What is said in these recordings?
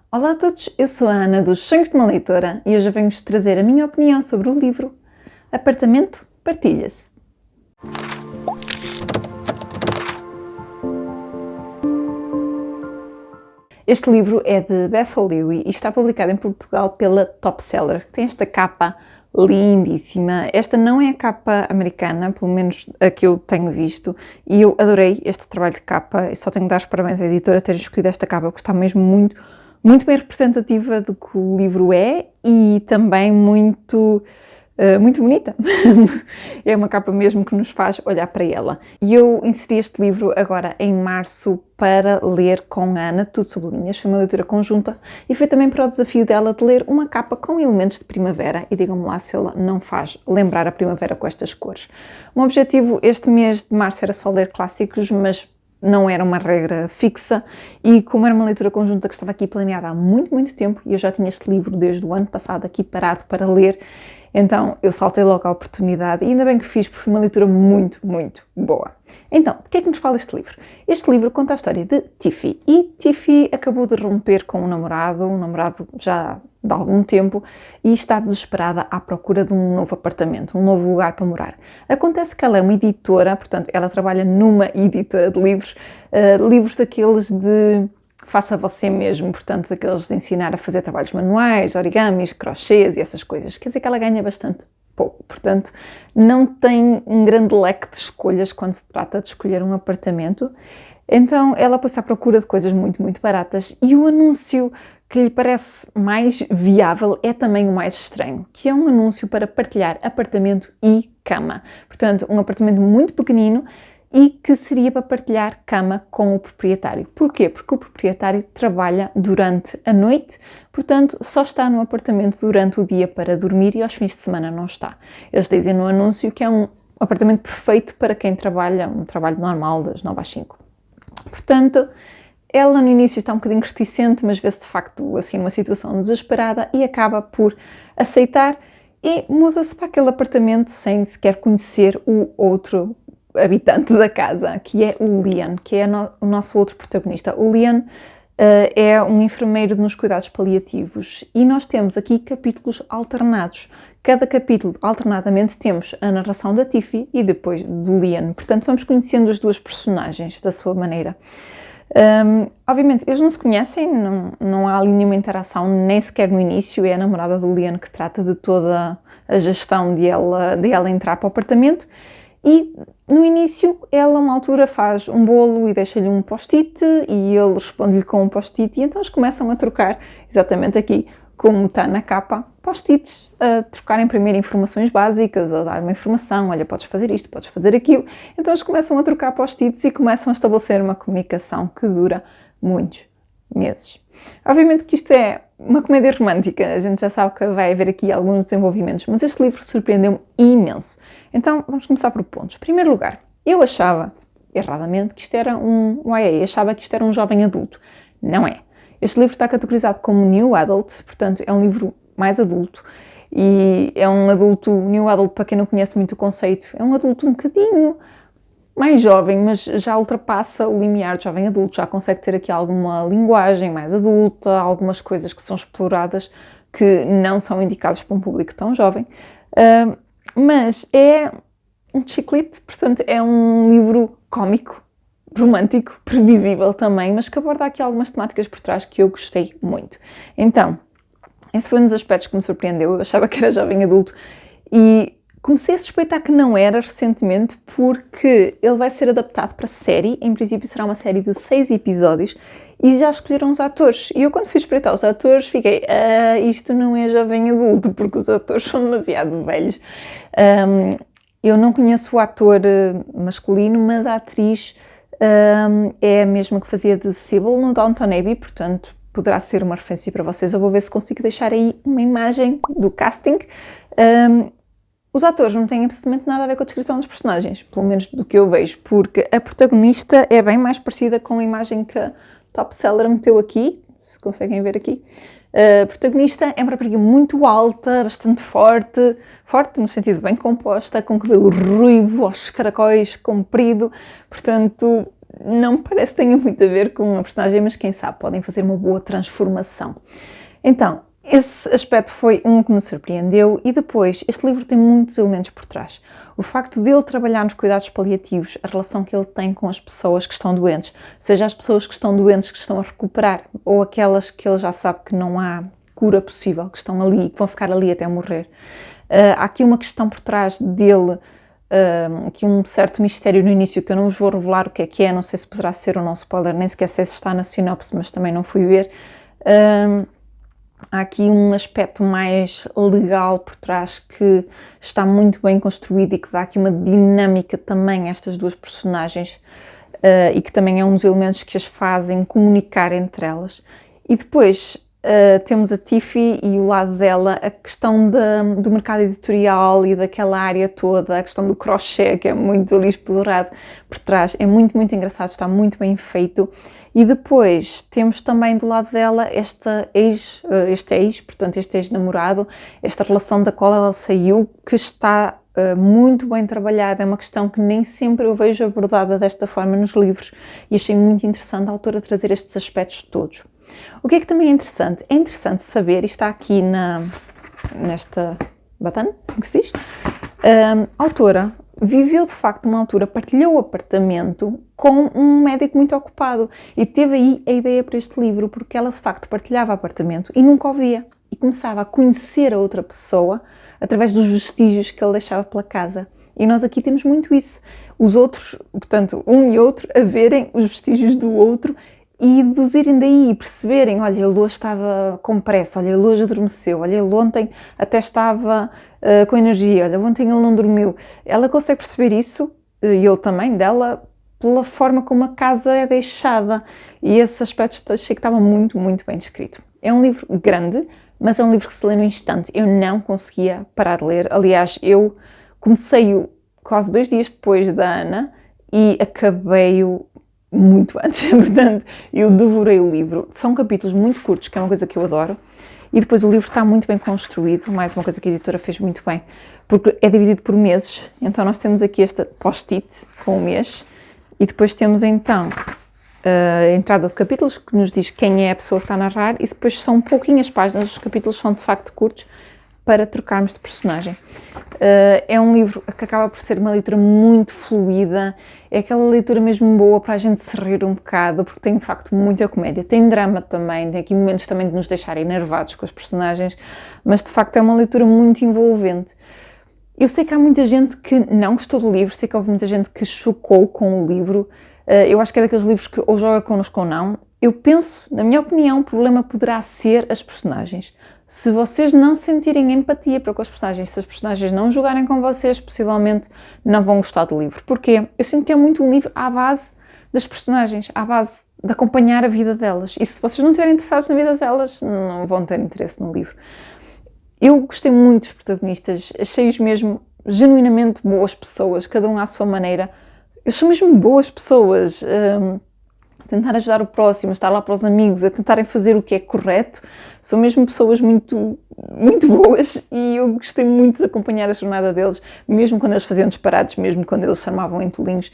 Olá a todos, eu sou a Ana dos Sonhos de uma Leitora e hoje venho-vos trazer a minha opinião sobre o livro Apartamento Partilha-se. Este livro é de Beth O'Leary e está publicado em Portugal pela Top Seller. Tem esta capa lindíssima. Esta não é a capa americana, pelo menos a que eu tenho visto, e eu adorei este trabalho de capa e só tenho de dar os parabéns à editora a ter escolhido esta capa, porque está mesmo muito bem representativa do que o livro é e também muito bonita. É uma capa mesmo que nos faz olhar para ela. E eu inseri este livro agora em março para ler com a Ana, tudo sobre linhas, foi uma leitura conjunta e foi também para o desafio dela de ler uma capa com elementos de primavera e digam-me lá se ela não faz lembrar a primavera com estas cores. O objetivo este mês de março era só ler clássicos, mas não era uma regra fixa e como era uma leitura conjunta que estava aqui planeada há muito tempo e eu já tinha este livro desde o ano passado aqui parado para ler, então eu saltei logo a oportunidade e ainda bem que fiz porque foi uma leitura muito boa. Então, de que é que nos fala este livro? Este livro conta a história de Tiffy e Tiffy acabou de romper com um namorado já de algum tempo e está desesperada à procura de um novo apartamento, um novo lugar para morar. Acontece que ela é uma editora, portanto ela trabalha numa editora de livros, livros daqueles de faça você mesmo, portanto daqueles de ensinar a fazer trabalhos manuais, origamis, crochês e essas coisas. Quer dizer que ela ganha bastante pouco, portanto não tem um grande leque de escolhas quando se trata de escolher um apartamento. Então ela pôs-se à procura de coisas muito baratas e o anúncio que lhe parece mais viável é também o mais estranho, que é um anúncio para partilhar apartamento e cama. Portanto, um apartamento muito pequenino e que seria para partilhar cama com o proprietário. Porquê? Porque o proprietário trabalha durante a noite, portanto, só está no apartamento durante o dia para dormir e aos fins de semana não está. Eles dizem no anúncio que é um apartamento perfeito para quem trabalha um trabalho normal das 9 às 5. Portanto, ela no início está um bocadinho reticente, mas vê-se de facto assim uma situação desesperada e acaba por aceitar e muda-se para aquele apartamento sem sequer conhecer o outro habitante da casa, que é o Liam, que é o nosso outro protagonista. O Liam é um enfermeiro nos cuidados paliativos e nós temos aqui capítulos alternados. Cada capítulo, alternadamente, temos a narração da Tiffy e depois do Liam. Portanto, vamos conhecendo as duas personagens da sua maneira. Obviamente, eles não se conhecem, não há ali nenhuma interação, nem sequer no início. É a namorada do Liam que trata de toda a gestão de ela entrar para o apartamento. E no início, ela, a uma altura, faz um bolo e deixa-lhe um post-it e ele responde-lhe com um post-it e então eles começam a trocar, exatamente aqui, como está na capa, post-its, a trocarem primeiro informações básicas, a dar uma informação, olha, podes fazer isto, podes fazer aquilo. Então eles começam a trocar post-its e começam a estabelecer uma comunicação que dura muitos meses. Obviamente que isto é uma comédia romântica, a gente já sabe que vai haver aqui alguns desenvolvimentos, mas este livro surpreendeu-me imenso. Então vamos começar por pontos. Em primeiro lugar, eu achava, erradamente, que isto era um YA, achava que isto era um jovem adulto. Não é. Este livro está categorizado como New Adult, portanto é um livro mais adulto e é um adulto, New Adult, para quem não conhece muito o conceito, é um adulto um bocadinho mais jovem, mas já ultrapassa o limiar de jovem adulto, já consegue ter aqui alguma linguagem mais adulta, algumas coisas que são exploradas que não são indicadas para um público tão jovem, mas é um chiclete, portanto é um livro cómico, romântico, previsível também, mas que aborda aqui algumas temáticas por trás que eu gostei muito. Então, esse foi um dos aspectos que me surpreendeu, eu achava que era jovem adulto e comecei a suspeitar que não era recentemente porque ele vai ser adaptado para série, em princípio será uma série de 6 episódios e já escolheram os atores. E eu quando fui espreitar os atores fiquei, isto não é jovem adulto porque os atores são demasiado velhos. Eu não conheço o ator masculino, mas a atriz é a mesma que fazia de Sybil no Downton Abbey, portanto poderá ser uma referência para vocês. Eu vou ver se consigo deixar aí uma imagem do casting. Os atores não têm absolutamente nada a ver com a descrição dos personagens, pelo menos do que eu vejo, porque a protagonista é bem mais parecida com a imagem que a Top Seller meteu aqui, se conseguem ver aqui. A protagonista é uma rapariga muito alta, bastante forte no sentido bem composta, com cabelo ruivo, aos caracóis, comprido, portanto não me parece que tenha muito a ver com a personagem, mas quem sabe, podem fazer uma boa transformação. Então, esse aspecto foi um que me surpreendeu e depois, este livro tem muitos elementos por trás. O facto dele trabalhar nos cuidados paliativos, a relação que ele tem com as pessoas que estão doentes, seja as pessoas que estão doentes que estão a recuperar ou aquelas que ele já sabe que não há cura possível, que estão ali e que vão ficar ali até morrer. Há aqui uma questão por trás dele, aqui um certo mistério no início que eu não vos vou revelar o que é, não sei se poderá ser ou não spoiler, nem sequer sei se está na sinopse, mas também não fui ver. Há aqui um aspecto mais legal por trás que está muito bem construído e que dá aqui uma dinâmica também a estas duas personagens e que também é um dos elementos que as fazem comunicar entre elas. E depois temos a Tiffy e o lado dela, a questão do mercado editorial e daquela área toda, a questão do crochê, que é muito ali explorado por trás. É muito, muito engraçado, está muito bem feito. E depois temos também do lado dela este ex-namorado, esta relação da qual ela saiu, que está muito bem trabalhada. É uma questão que nem sempre eu vejo abordada desta forma nos livros e achei muito interessante a autora trazer estes aspectos todos. O que é que também é interessante? É interessante saber, e está aqui nesta batana, assim que se diz, a autora viveu de facto numa altura, partilhou o apartamento com um médico muito ocupado e teve aí a ideia para este livro, porque ela de facto partilhava apartamento e nunca o via e começava a conhecer a outra pessoa através dos vestígios que ele deixava pela casa. E nós aqui temos muito isso, os outros, portanto, um e outro, a verem os vestígios do outro e deduzirem daí e perceberem, olha, ele hoje estava com pressa, olha, ele hoje adormeceu, olha, ele ontem até estava com energia, olha, ontem ele não dormiu. Ela consegue perceber isso, e ele também, dela, pela forma como a casa é deixada. E esse aspecto achei que estava muito, muito bem descrito. É um livro grande, mas é um livro que se lê no instante. Eu não conseguia parar de ler. Aliás, eu comecei-o quase 2 dias depois da Ana e acabei-o muito antes, portanto, eu devorei o livro. São capítulos muito curtos, que é uma coisa que eu adoro, e depois o livro está muito bem construído, mais uma coisa que a editora fez muito bem, porque é dividido por meses, então nós temos aqui esta post-it com o mês, e depois temos então a entrada de capítulos, que nos diz quem é a pessoa que está a narrar, e depois são pouquinhas páginas, os capítulos são de facto curtos, para trocarmos de personagem. É um livro que acaba por ser uma leitura muito fluida, é aquela leitura mesmo boa para a gente se rir um bocado, porque tem de facto muita comédia, tem drama também, tem aqui momentos também de nos deixar enervados com os personagens, mas de facto é uma leitura muito envolvente. Eu sei que há muita gente que não gostou do livro, sei que houve muita gente que chocou com o livro, eu acho que é daqueles livros que ou joga connosco ou não. Eu penso, na minha opinião, o problema poderá ser as personagens. Se vocês não sentirem empatia para com as personagens, se as personagens não jogarem com vocês, possivelmente não vão gostar do livro. Porquê? Eu sinto que é muito um livro à base das personagens, à base de acompanhar a vida delas. E se vocês não estiverem interessados na vida delas, não vão ter interesse no livro. Eu gostei muito dos protagonistas, achei-os mesmo genuinamente boas pessoas, cada um à sua maneira. Eles são mesmo boas pessoas, tentar ajudar o próximo, a estar lá para os amigos, a tentarem fazer o que é correto. São mesmo pessoas muito, muito boas e eu gostei muito de acompanhar a jornada deles, mesmo quando eles faziam disparados, mesmo quando eles se armavam em tolinhos,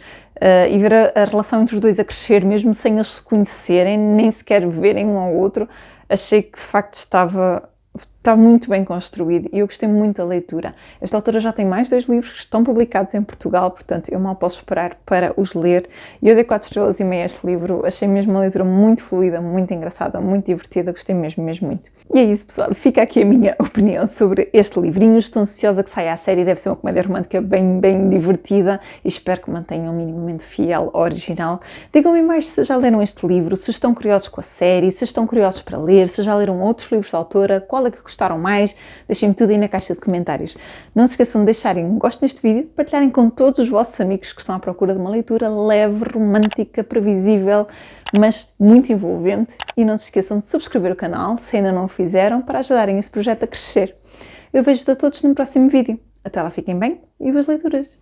e ver a relação entre os dois a crescer, mesmo sem eles se conhecerem, nem sequer verem um ao outro. Achei que de facto está muito bem construído e eu gostei muito da leitura. Esta autora já tem mais 2 livros que estão publicados em Portugal, portanto eu mal posso esperar para os ler. E eu dei 4 estrelas e meia a este livro, achei mesmo uma leitura muito fluida, muito engraçada, muito divertida, gostei mesmo, mesmo muito. E é isso, pessoal, fica aqui a minha opinião sobre este livrinho. Estou ansiosa que saia a série, deve ser uma comédia romântica bem, bem divertida e espero que mantenham minimamente fiel ao original. Digam-me mais se já leram este livro, se estão curiosos com a série, se estão curiosos para ler, se já leram outros livros da autora, qual é que gostaram mais, deixem-me tudo aí na caixa de comentários. Não se esqueçam de deixarem um gosto neste vídeo, partilharem com todos os vossos amigos que estão à procura de uma leitura leve, romântica, previsível, mas muito envolvente. E não se esqueçam de subscrever o canal, se ainda não o fizeram, para ajudarem este projeto a crescer. Eu vejo-vos a todos no próximo vídeo. Até lá, fiquem bem e boas leituras!